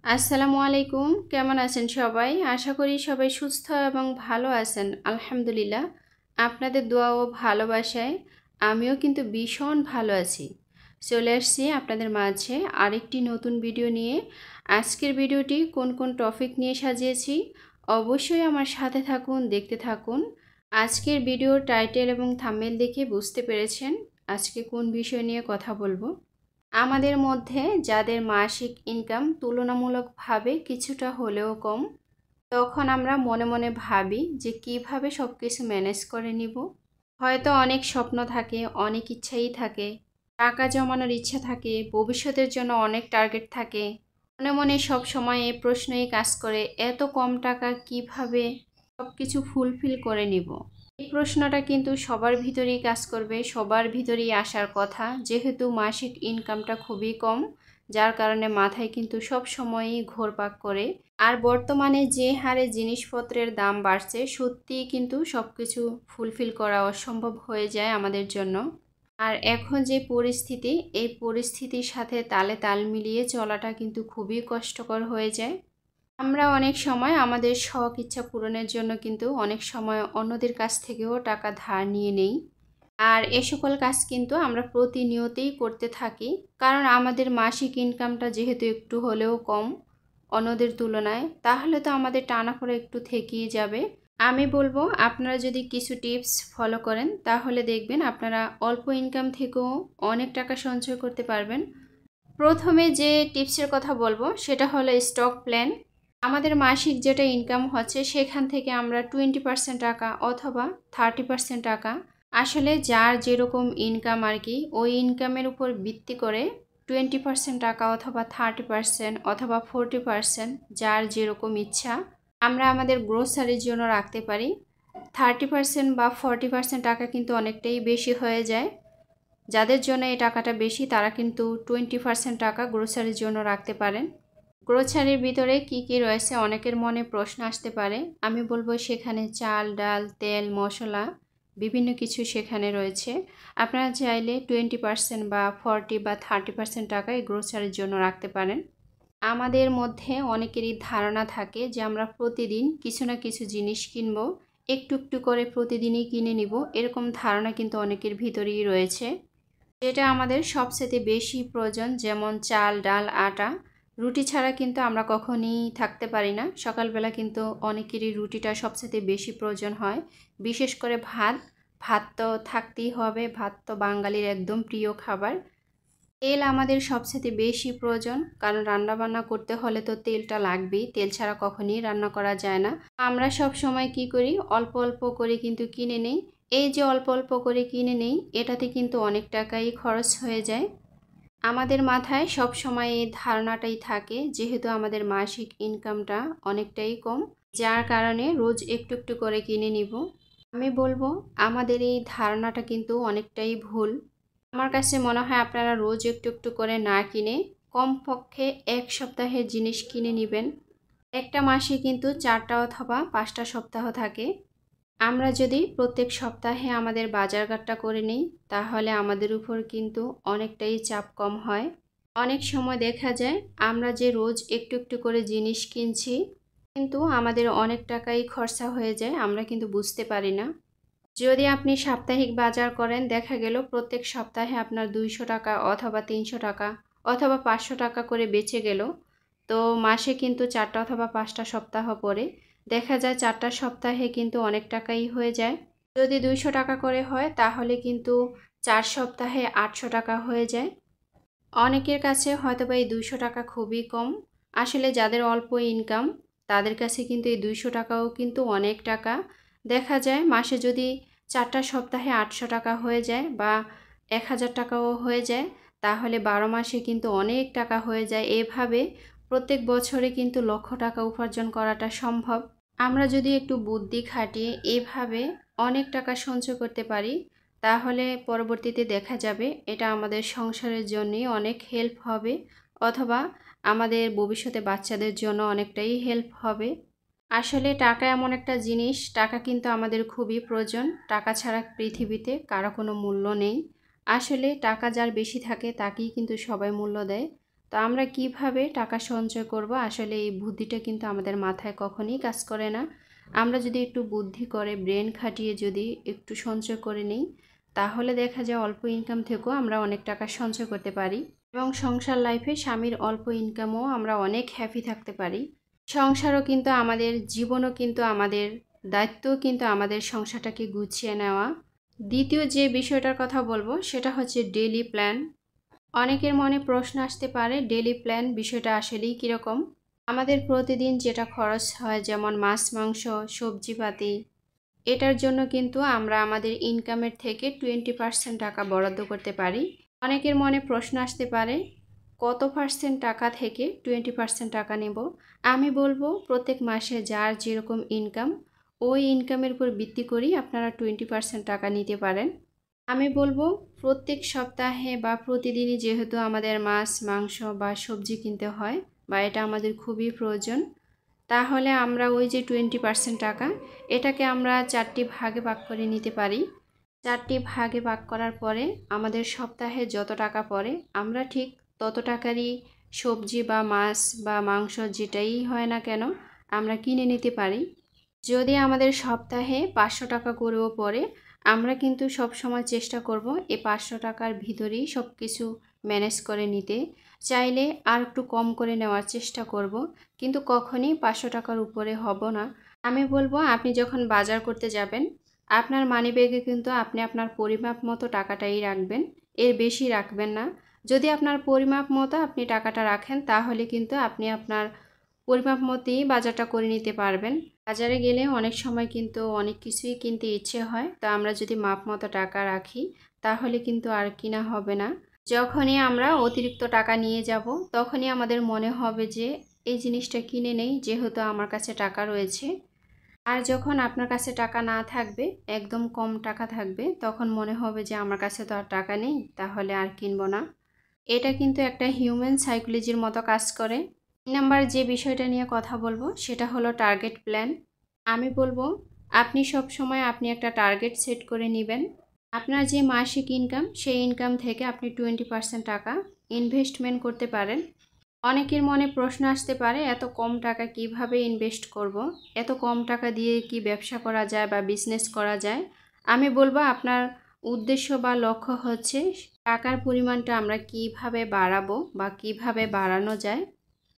আসসালামু আলাইকুম। কেমন আছেন সবাই? আশা করি সবাই সুস্থ এবং ভালো আছেন। আলহামদুলিল্লাহ। আপনাদের দোয়া ও ভালোবাসায় আমিও কিন্তু ভীষণ ভালো আছি। চলে আসছি আপনাদের মাঝে আরেকটি নতুন ভিডিও নিয়ে। আজকের ভিডিওটি কোন কোন টপিক নিয়ে সাজিয়েছি অবশ্যই আমার সাথে থাকুন, দেখতে থাকুন। আজকের ভিডিওর টাইটেল এবং থাম্বনেল দেখে বুঝতে পেরেছেন আজকে কোন বিষয় নিয়ে কথা বলবো। আমাদের মধ্যে যাদের মাসিক ইনকাম তুলনামূলকভাবে কিছুটা হলেও কম, তখন আমরা মনে মনে ভাবি যে কিভাবে সব কিছু ম্যানেজ করে নিব। হয়তো অনেক স্বপ্ন থাকে, অনেক ইচ্ছাই থাকে, টাকা জমানোর ইচ্ছা থাকে, ভবিষ্যতের জন্য অনেক টার্গেট থাকে। মনে মনে সব সময় এই প্রশ্নই কাজ করে, এত কম টাকা কিভাবে সব কিছু ফুলফিল করে নিব। এই প্রশ্নটা কিন্তু সবার ভিতরেই কাজ করবে, সবার ভিতরেই আসার কথা, যেহেতু মাসিক ইনকামটা খুবই কম, যার কারণে মাথায় কিন্তু সব সময়ই ঘোরপাক করে। আর বর্তমানে যে হারে জিনিসপত্রের দাম বাড়ছে, সত্যিই কিন্তু সব কিছু ফুলফিল করা অসম্ভব হয়ে যায় আমাদের জন্য। আর এখন যে পরিস্থিতি, এই পরিস্থিতির সাথে তালে তাল মিলিয়ে চলাটা কিন্তু খুবই কষ্টকর হয়ে যায়। আমরা অনেক সময় আমাদের শখ ইচ্ছা পূরণের জন্য কিন্তু অনেক সময় অন্যদের কাছ থেকেও টাকা ধার নিয়ে নেই। আর এ সকল কাজ কিন্তু আমরা প্রতিনিয়তই করতে থাকি, কারণ আমাদের মাসিক ইনকামটা যেহেতু একটু হলেও কম অন্যদের তুলনায়, তাহলে তো আমাদের টানাপোড়া একটু থেকেই যাবে। আমি বলবো আপনারা যদি কিছু টিপস ফলো করেন তাহলে দেখবেন আপনারা অল্প ইনকাম থেকেও অনেক টাকা সঞ্চয় করতে পারবেন। প্রথমে যে টিপসের কথা বলবো সেটা হলো স্টক প্ল্যান। আমাদের মাসিক যেটা ইনকাম হচ্ছে সেখান থেকে আমরা 20% টাকা অথবা 30% টাকা, আসলে যার যেরকম ইনকাম আর কি, ওই ইনকামের উপর ভিত্তি করে 20% টাকা অথবা 30% অথবা 40%, যার যেরকম ইচ্ছা, আমরা আমাদের গ্রোসারির জন্য রাখতে পারি। 30% বা 40% টাকা কিন্তু অনেকটাই বেশি হয়ে যায়। যাদের জন্য এই টাকাটা বেশি তারা কিন্তু 20% টাকা গ্রোসারির জন্য রাখতে পারেন। গ্রোসারির ভিতরে কি কি রয়েছে অনেকের মনে প্রশ্ন আসতে পারে। আমি বলবো সেখানে চাল, ডাল, তেল, মশলা বিভিন্ন কিছু সেখানে রয়েছে। আপনারা চাইলে 20% বা 40 বা 30% টাকা এই গ্রোসারির জন্য রাখতে পারেন। আমাদের মধ্যে অনেকেরই ধারণা থাকে যে আমরা প্রতিদিন কিছু না কিছু জিনিস কিনবো, একটু একটু করে প্রতিদিনই কিনে নিব, এরকম ধারণা কিন্তু অনেকের ভিতরেই রয়েছে। যেটা আমাদের সবচেয়ে বেশি প্রয়োজন, যেমন চাল, ডাল, আটা, রুটি ছাড়া কিন্তু আমরা কখনই থাকতে পারি না। সকালবেলা কিন্তু অনেকেরই রুটিটা সবচেয়ে বেশি প্রয়োজন হয়, বিশেষ করে ভাত। ভাত তো থাকতেই হবে, ভাত তো বাঙালির একদম প্রিয় খাবার। তেল আমাদের সবচেয়ে বেশি প্রয়োজন, কারণ রান্না বান্না করতে হলে তো তেলটা লাগবেই, তেল ছাড়া কখনই রান্না করা যায় না। আমরা সব সময় কি করি, অল্প অল্প করে কিন্তু কিনে নেই। এই যে অল্প অল্প করে কিনে নেই, এটাতে কিন্তু অনেক টাকাই খরচ হয়ে যায়। আমাদের মাথায় সব সময় এই ধারণাটাই থাকে, যেহেতু আমাদের মাসিক ইনকামটা অনেকটাই কম, যার কারণে রোজ একটু একটু করে কিনে নিব। আমি বলবো আমাদের এই ধারণাটা কিন্তু অনেকটাই ভুল। আমার কাছে মনে হয় আপনারা রোজ একটু একটু করে না কিনে কমপক্ষে এক সপ্তাহের জিনিস কিনে নেবেন। একটা মাসে কিন্তু 4টা অথবা 5টা সপ্তাহ থাকে। আমরা যদি প্রত্যেক সপ্তাহে আমাদের বাজারঘাটটা করে নিই, তাহলে আমাদের উপর কিন্তু অনেকটাই চাপ কম হয়। অনেক সময় দেখা যায় আমরা যে রোজ একটু একটু করে জিনিস কিনছি, কিন্তু আমাদের অনেক টাকাই খরচা হয়ে যায়, আমরা কিন্তু বুঝতে পারি না। যদি আপনি সাপ্তাহিক বাজার করেন, দেখা গেল প্রত্যেক সপ্তাহে আপনার 200 টাকা অথবা 300 টাকা অথবা 500 টাকা করে বেঁচে গেল, তো মাসে কিন্তু 4টা অথবা 5টা সপ্তাহ পরে দেখা যায় 4টা সপ্তাহে কিন্তু অনেক টাকাই হয়ে যায়। যদি 200 টাকা করে হয় তাহলে কিন্তু 4 সপ্তাহে 800 টাকা হয়ে যায়। অনেকের কাছে হয়তোবা এই 200 টাকা খুবই কম। আসলে যাদের অল্প ইনকাম তাদের কাছে কিন্তু এই 200 টাকাও কিন্তু অনেক টাকা। দেখা যায় মাসে যদি 4টা সপ্তাহে 800 টাকা হয়ে যায় বা 1000 টাকাও হয়ে যায়, তাহলে 12 মাসে কিন্তু অনেক টাকা হয়ে যায়। এভাবে প্রত্যেক বছরে কিন্তু লক্ষ টাকা উপার্জন করাটা সম্ভব। আমরা যদি একটু বুদ্ধি খাটিয়ে এভাবে অনেক টাকা সঞ্চয় করতে পারি, তাহলে পরবর্তীতে দেখা যাবে এটা আমাদের সংসারের জন্যই অনেক হেল্প হবে, অথবা আমাদের ভবিষ্যতে বাচ্চাদের জন্য অনেকটাই হেল্প হবে। আসলে টাকা এমন একটা জিনিস, টাকা কিন্তু আমাদের খুবই প্রয়োজন। টাকা ছাড়া পৃথিবীতে কারো কোনো মূল্য নেই। আসলে টাকা যার বেশি থাকে তাকেই কিন্তু সবাই মূল্য দেয়। তো তো আমরা কিভাবে টাকা সঞ্চয় করব, আসলে এই বুদ্ধিটা কিন্তু আমাদের মাথায় কখনোই কাজ করে না। আমরা যদি একটু বুদ্ধি করে ব্রেন খাটিয়ে যদি একটু সঞ্চয় করে নিই, তাহলে দেখা যায় অল্প ইনকাম থেকেও আমরা অনেক টাকা সঞ্চয় করতে পারি এবং সংসার লাইফে স্বামীর অল্প ইনকামও আমরা অনেক হ্যাপি থাকতে পারি। সংসারও কিন্তু আমাদের, জীবনও কিন্তু আমাদের, দায়িত্বও কিন্তু আমাদের সংসারটাকে গুছিয়ে নেওয়া। দ্বিতীয় যে বিষয়টার কথা বলবো সেটা হচ্ছে ডেইলি প্ল্যান। অনেকের মনে প্রশ্ন আসতে পারে ডেইলি প্ল্যান বিষয়টা আসলেই কীরকম। আমাদের প্রতিদিন যেটা খরচ হয়, যেমন মাছ মাংস সবজিপাতি, এটার জন্য কিন্তু আমরা আমাদের ইনকামের থেকে 20% টাকা বরাদ্দ করতে পারি। অনেকের মনে প্রশ্ন আসতে পারে কত পার্সেন্ট টাকা থেকে 20% টাকা নেব। আমি বলবো প্রত্যেক মাসে যার যেরকম ইনকাম, ওই ইনকামের উপর ভিত্তি করেই আপনারা 20% টাকা নিতে পারেন। আমি বলবো প্রত্যেক সপ্তাহে বা প্রতিদিনই যেহেতু আমাদের মাছ মাংস বা সবজি কিনতে হয় বা এটা আমাদের খুবই প্রয়োজন, তাহলে আমরা ওই যে 20% টাকা, এটাকে আমরা 4টি ভাগে ভাগ করে নিতে পারি। 4টি ভাগে ভাগ করার পরে আমাদের সপ্তাহে যত টাকা পড়ে, আমরা ঠিক তত টাকারই সবজি বা মাছ বা মাংস যেটাই হয় না কেন আমরা কিনে নিতে পারি। যদি আমাদের সপ্তাহে 500 টাকা করেও পড়ে, আমরা কিন্তু সব সময় চেষ্টা করব এই 500 টাকার ভিতরেই সব কিছু ম্যানেজ করে নিতে। চাইলে আর একটু কম করে নেওয়ার চেষ্টা করব, কিন্তু কখনই 500 টাকার উপরে হব না। আমি বলবো আপনি যখন বাজার করতে যাবেন, আপনার মানিব্যাগে কিন্তু আপনি আপনার পরিমাপ মতো টাকাটাই রাখবেন, এর বেশি রাখবেন না। যদি আপনার পরিমাপ মতো আপনি টাকাটা রাখেন, তাহলে কিন্তু আপনি আপনার পরিমাপ মতোই বাজারটা করে নিতে পারবেন। বাজারে গেলে অনেক সময় কিন্তু অনেক কিছুই কিনতে ইচ্ছে হয়, তো আমরা যদি মাপ মতো টাকা রাখি তাহলে কিন্তু আর কিনা হবে না। যখনই আমরা অতিরিক্ত টাকা নিয়ে যাব, তখনই আমাদের মনে হবে যে এই জিনিসটা কিনে নেই, যেহেতু আমার কাছে টাকা রয়েছে। আর যখন আপনার কাছে টাকা না থাকবে, একদম কম টাকা থাকবে, তখন মনে হবে যে আমার কাছে তো আর টাকা নেই, তাহলে আর কিনবো না। এটা কিন্তু একটা হিউম্যান সাইকোলজির মতো কাজ করে। নাম্বার যে বিষয়টা নিয়ে কথা বলবো সেটা হলো টার্গেট প্ল্যান। আমি বলবো আপনি সব সময় আপনি একটা টার্গেট সেট করে নেবেন। আপনার যে মাসিক ইনকাম, সেই ইনকাম থেকে আপনি 20% টাকা ইনভেস্টমেন্ট করতে পারেন। অনেকের মনে প্রশ্ন আসতে পারে এত কম টাকা কিভাবে ইনভেস্ট করব, এত কম টাকা দিয়ে কি ব্যবসা করা যায় বা বিজনেস করা যায়। আমি বলবো আপনার উদ্দেশ্য বা লক্ষ্য হচ্ছে টাকার পরিমাণটা আমরা কিভাবে বাড়াবো বা কিভাবে বাড়ানো যায়।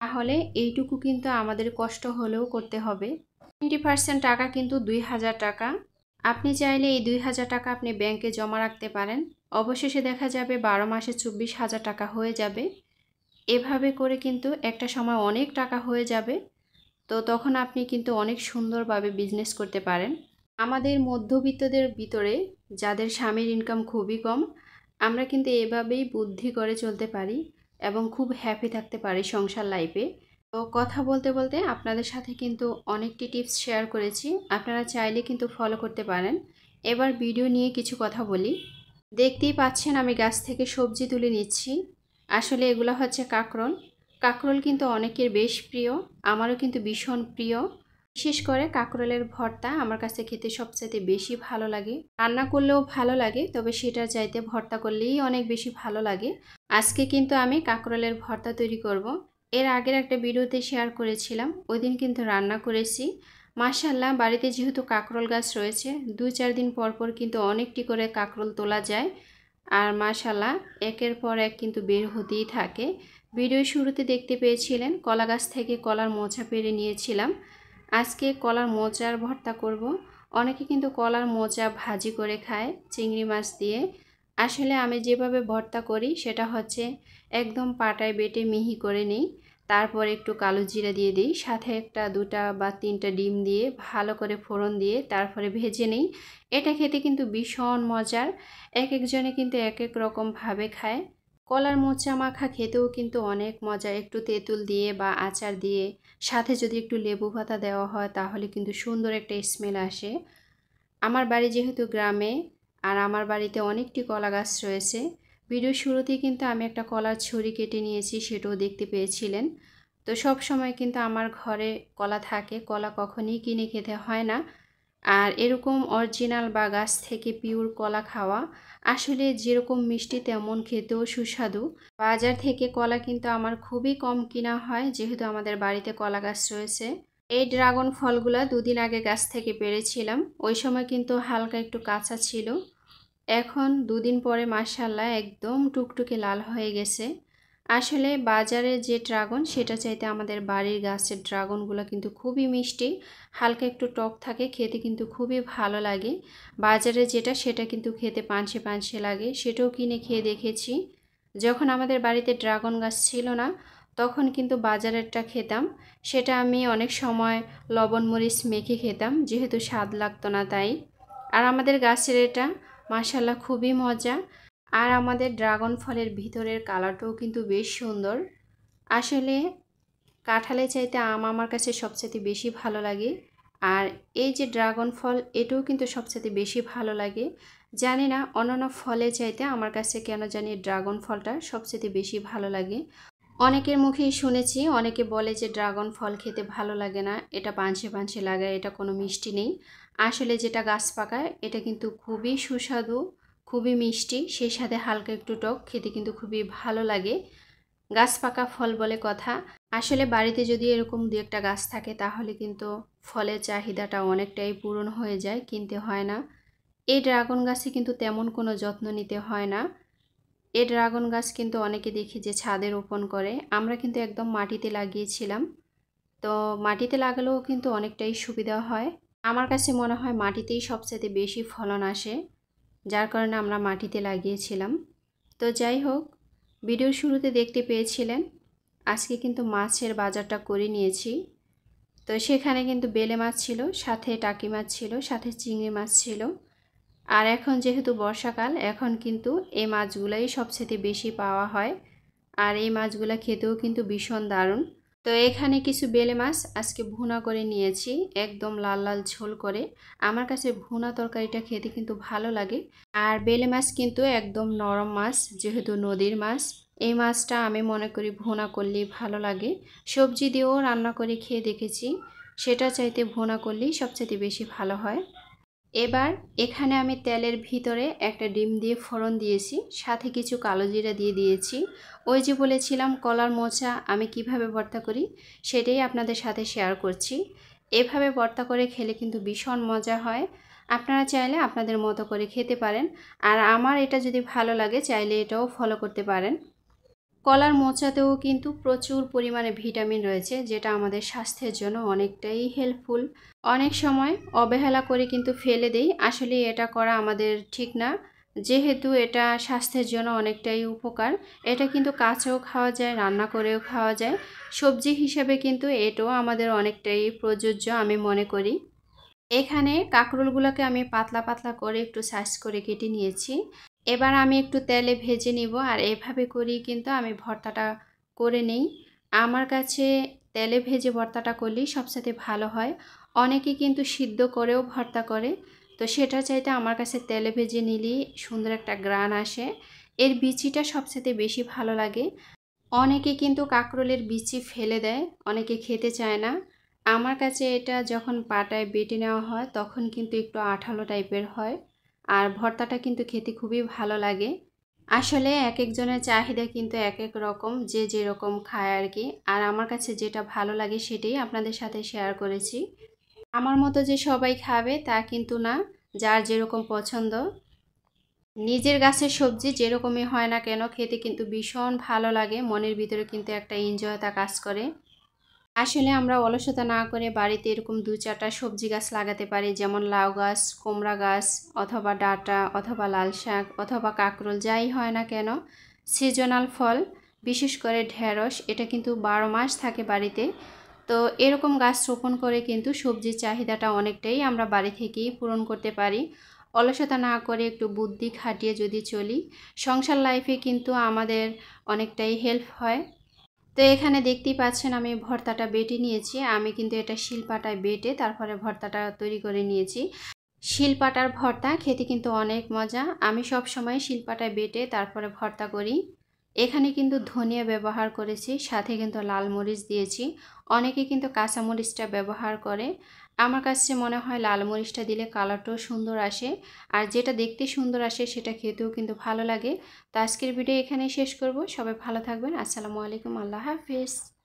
তাহলে এইটুকু কিন্তু আমাদের কষ্ট হলেও করতে হবে। 20% টাকা কিন্তু 2000 টাকা। আপনি চাইলে এই 2000 টাকা আপনি ব্যাংকে জমা রাখতে পারেন। অবশেষে দেখা যাবে 12 মাসে 24,000 টাকা হয়ে যাবে। এভাবে করে কিন্তু একটা সময় অনেক টাকা হয়ে যাবে। তো তখন আপনি কিন্তু অনেক সুন্দরভাবে বিজনেস করতে পারেন। আমাদের মধ্যবিত্তদের ভিতরে যাদের স্বামীর ইনকাম খুবই কম, আমরা কিন্তু এভাবেই বুদ্ধি করে চলতে পারি এবং খুব হ্যাপি থাকতে পারি সংসার লাইফে। তো কথা বলতে বলতে আপনাদের সাথে কিন্তু অনেকটি টিপস শেয়ার করেছি, আপনারা চাইলে কিন্তু ফলো করতে পারেন। এবার ভিডিও নিয়ে কিছু কথা বলি। দেখতেই পাচ্ছেন আমি গাছ থেকে সবজি তুলে নিচ্ছি। আসলে এগুলো হচ্ছে কাঁকরোল। কাঁকরোল কিন্তু অনেকের বেশ প্রিয়, আমারও কিন্তু ভীষণ প্রিয়। বিশেষ করে কাঁকরোলের ভর্তা আমার কাছে খেতে সবচাইতে বেশি ভালো লাগে। রান্না করলেও ভালো লাগে, তবে সেটার চাইতে ভর্তা করলেই অনেক বেশি ভালো লাগে। আজকে কিন্তু আমি কাঁকরোলের ভর্তা তৈরি করব। এর আগের একটা ভিডিওতে শেয়ার করেছিলাম, ওই দিন কিন্তু রান্না করেছি। মাশাআল্লাহ, বাড়িতে যেহেতু কাঁকরোল গাছ রয়েছে, 2-4 দিন পর পর কিন্তু অনেকটি করে কাঁকরোল তোলা যায়। আর মাশাআল্লাহ একের পর এক কিন্তু বের হতেই থাকে। ভিডিও শুরুতে দেখতে পেয়েছিলেন কলা গাছ থেকে কলার মোচা পেড়ে নিয়েছিলাম। আজকে কলার মোচার ভর্তা করব। অনেকে কিন্তু কলার মোচা ভাজি করে খায় চিংড়ি মাছ দিয়ে। আসলে আমি যেভাবে ভর্তা করি সেটা হচ্ছে একদম পাটায় বেটে মিহি করে নিই, তারপর একটু কালো জিরা দিয়ে দিই, সাথে একটা 2টা বা 3টা ডিম দিয়ে ভালো করে ফোড়ন দিয়ে তারপরে ভেজে নিই। এটা খেতে কিন্তু ভীষণ মজার। এক একজনে কিন্তু এক এক রকমভাবে খায়। কলার মোচা মাখা খেতেও কিন্তু অনেক মজা, একটু তেঁতুল দিয়ে বা আচার দিয়ে, সাথে যদি একটু লেবু পাতা দেওয়া হয় তাহলে কিন্তু সুন্দর একটা স্মেল আসে। আমার বাড়ি যেহেতু গ্রামে, আর আমার বাড়িতে অনেকটি কলা গাছ রয়েছে। ভিডিও শুরুতেই কিন্তু আমি একটা কলার ছড়ি কেটে নিয়েছি, সেটাও দেখতে পেয়েছিলেন। তো সব সময় কিন্তু আমার ঘরে কলা থাকে, কলা কখনই কিনে খেতে হয় না। আর এরকম অরিজিনাল বা গাছ থেকে পিওর কলা খাওয়া আসলে যেরকম মিষ্টি তেমন খেতেও সুস্বাদু। বাজার থেকে কলা কিন্তু আমার খুবই কম কিনা হয়, যেহেতু আমাদের বাড়িতে কলা গাছ রয়েছে। এই ড্রাগন ফলগুলা দুদিন আগে গাছ থেকে পেড়েছিলাম, ওই সময় কিন্তু হালকা একটু কাঁচা ছিল। এখন দুদিন পরে মাশাআল্লাহ একদম টুকটুকে লাল হয়ে গেছে। আসলে বাজারে যে ড্রাগন সেটা চাইতে আমাদের বাড়ির গাছের ড্রাগনগুলো কিন্তু খুবই মিষ্টি, হালকা একটু টক থাকে, খেতে কিন্তু খুবই ভালো লাগে। বাজারে যেটা সেটা কিন্তু খেতে পানসে পানসে লাগে, সেটাও কিনে খেয়ে দেখেছি। যখন আমাদের বাড়িতে ড্রাগন গাছ ছিল না তখন কিন্তু বাজারেরটা খেতাম, সেটা আমি অনেক সময় লবণ মরিচ মেখে খেতাম, যেহেতু স্বাদ লাগতো না তাই। আর আমাদের গাছের এটা মাশাআল্লাহ খুবই মজা। আর আমাদের ড্রাগন ফলের ভিতরের কালারটাও কিন্তু বেশ সুন্দর। আসলে কাঁঠালের চাইতে আম আমার কাছে সবচেয়ে বেশি ভালো লাগে। আর এই যে ড্রাগন ফল, এটাও কিন্তু সবচেয়ে বেশি ভালো লাগে। জানি না অন্যান্য ফলের চাইতে আমার কাছে কেন জানি ড্রাগন ফলটা সবচেয়ে বেশি ভালো লাগে। অনেকের মুখেই শুনেছি, অনেকে বলে যে ড্রাগন ফল খেতে ভালো লাগে না, এটা পানসে পানসে লাগে, এটা কোনো মিষ্টি নেই। আসলে যেটা গাছ পাকা এটা কিন্তু খুবই সুস্বাদু, খুবই মিষ্টি, সেই সাথে হালকা একটু টক, খেতে কিন্তু খুবই ভালো লাগে। গাছ পাকা ফল বলে কথা। আসলে বাড়িতে যদি এরকম দু একটা গাছ থাকে তাহলে কিন্তু ফলের চাহিদাটা অনেকটাই পূরণ হয়ে যায়, কিনতে হয় না। এই ড্রাগন গাছে কিন্তু তেমন কোনো যত্ন নিতে হয় না। এই ড্রাগন গাছ কিন্তু অনেকে দেখি যে ছাদে রোপণ করে, আমরা কিন্তু একদম মাটিতে লাগিয়েছিলাম। তো মাটিতে লাগালেও কিন্তু অনেকটাই সুবিধা হয়। আমার কাছে মনে হয় মাটিতেই সবচেয়ে বেশি ফলন আসে, যার কারণে আমরা মাটিতে লাগিয়েছিলাম। তো যাই হোক, ভিডিওর শুরুতে দেখতে পেয়েছিলেন আজকে কিন্তু মাছের বাজারটা করে নিয়েছি। তো সেখানে কিন্তু বেলে মাছ ছিল, সাথে টাকি মাছ ছিল, সাথে চিংড়ি মাছ ছিল। আর এখন যেহেতু বর্ষাকাল, এখন কিন্তু এই মাছগুলাই সবচেয়ে বেশি পাওয়া হয়। আর এই মাছগুলো খেতেও কিন্তু ভীষণ দারুণ। তো এখানে কিছু বেলে মাছ আজকে ভুনা করে নিয়েছি, একদম লাল লাল ঝোল করে। আমার কাছে ভুনা তরকারিটা খেতে কিন্তু ভালো লাগে। আর বেলে মাছ কিন্তু একদম নরম মাছ, যেহেতু নদীর মাছ। এই মাছটা আমি মনে করি ভুনা করলেই ভালো লাগে। সবজি দিয়েও রান্না করে খেয়ে দেখেছি, সেটা চাইতে ভুনা করলেই সবচেয়ে বেশি ভালো হয়। এবার এখানে আমি তেলের ভিতরে একটা ডিম দিয়ে ফোড়ন দিয়েছি, সাথে কিছু কালো জিরা দিয়ে দিয়েছি। ওই যে বলেছিলাম কলার মোচা আমি কিভাবে ভর্তা করি, সেটাই আপনাদের সাথে শেয়ার করছি। এভাবে ভর্তা করে খেলে কিন্তু ভীষণ মজা হয়। আপনারা চাইলে আপনাদের মতো করে খেতে পারেন। আর আমার এটা যদি ভালো লাগে চাইলে এটাও ফলো করতে পারেন। কলার মোচাতেও কিন্তু প্রচুর পরিমাণে ভিটামিন রয়েছে, যেটা আমাদের স্বাস্থ্যের জন্য অনেকটাই হেল্পফুল। অনেক সময় অবহেলা করে কিন্তু ফেলে দেই, আসলে এটা করা আমাদের ঠিক না। যেহেতু এটা স্বাস্থ্যের জন্য অনেকটাই উপকার, এটা কিন্তু কাঁচাও খাওয়া যায়, রান্না করেও খাওয়া যায়। সবজি হিসেবে কিন্তু এটাও আমাদের অনেকটাই প্রযোজ্য আমি মনে করি। এখানে কাঁকরোলগুলোকে আমি পাতলা পাতলা করে একটু সাইজ করে কেটে নিয়েছি। এবার আমি একটু তেলে ভেজে নিব, আর এভাবে করেই কিন্তু আমি ভর্তাটা করে নেই। আমার কাছে তেলে ভেজে ভর্তাটা করলেই সবচেয়ে ভালো হয়। অনেকে কিন্তু সিদ্ধ করেও ভর্তা করে, তো সেটা চাইতে আমার কাছে তেলে ভেজে নিলেই সুন্দর একটা গ্রান আসে। এর বিচিটা সবচেয়ে বেশি ভালো লাগে। অনেকে কিন্তু কাঁকরোলের বিচি ফেলে দেয়, অনেকে খেতে চায় না। আমার কাছে এটা যখন পাটায় বেটে নেওয়া হয় তখন কিন্তু একটু আঠালো টাইপের হয়। আর ভর্তাটা কিন্তু খেতে খুবই ভালো লাগে। আসলে এক একজনের চাহিদা কিন্তু এক এক রকম, যে যেরকম খায় আর কি। আর আমার কাছে যেটা ভালো লাগে সেটাই আপনাদের সাথে শেয়ার করেছি। আমার মতো যে সবাই খাবে তা কিন্তু না, যার যেরকম পছন্দ। নিজের গাছের সবজি যেরকমই হয় না কেন খেতে কিন্তু ভীষণ ভালো লাগে, মনের ভিতরে কিন্তু একটা এনজয়তা কাজ করে। আসলে আমরা অলসতা না করে বাড়িতে এরকম ২-৪টা সবজি গাছ লাগাতে পারি, যেমন লাউ গাছ, কুমড়া গাছ, অথবা ডাঁটা, অথবা লাল শাক, অথবা কাঁকরোল, যাই হয় না কেন। সিজনাল ফল, বিশেষ করে ঢেঁড়স, এটা কিন্তু ১২ মাস থাকে বাড়িতে। তো এরকম গাছ রোপণ করে কিন্তু সবজির চাহিদাটা অনেকটাই আমরা বাড়ি থেকেই পূরণ করতে পারি। অলসতা না করে একটু বুদ্ধি খাটিয়ে যদি চলি, সংসার লাইফে কিন্তু আমাদের অনেকটাই হেল্প হয়। তো এখানে দেখতেই পাচ্ছেন আমি ভর্তাটা বেটে নিয়েছি। আমি কিন্তু এটা শিলপাটায় বেটে তারপরে ভর্তাটা তৈরি করে নিয়েছি। শিলপাটার ভর্তা খেতে কিন্তু অনেক মজা। আমি সব সময় শিলপাটায় বেটে তারপরে ভর্তা করি। এখানে কিন্তু ধনিয়া ব্যবহার করেছি, সাথে কিন্তু লাল মরিচ দিয়েছি। অনেকে কিন্তু কাঁচা মরিচটা ব্যবহার করে। আমার কাছে মনে হয় লাল মরিচটা দিলে কালারটাও সুন্দর আসে, আর যেটা দেখতে সুন্দর আসে সেটা খেতেও কিন্তু ভালো লাগে। তো আজকের ভিডিও এখানেই শেষ করব। সবাই ভালো থাকবেন। আসসালামু আলাইকুম, আল্লাহ হাফিজ।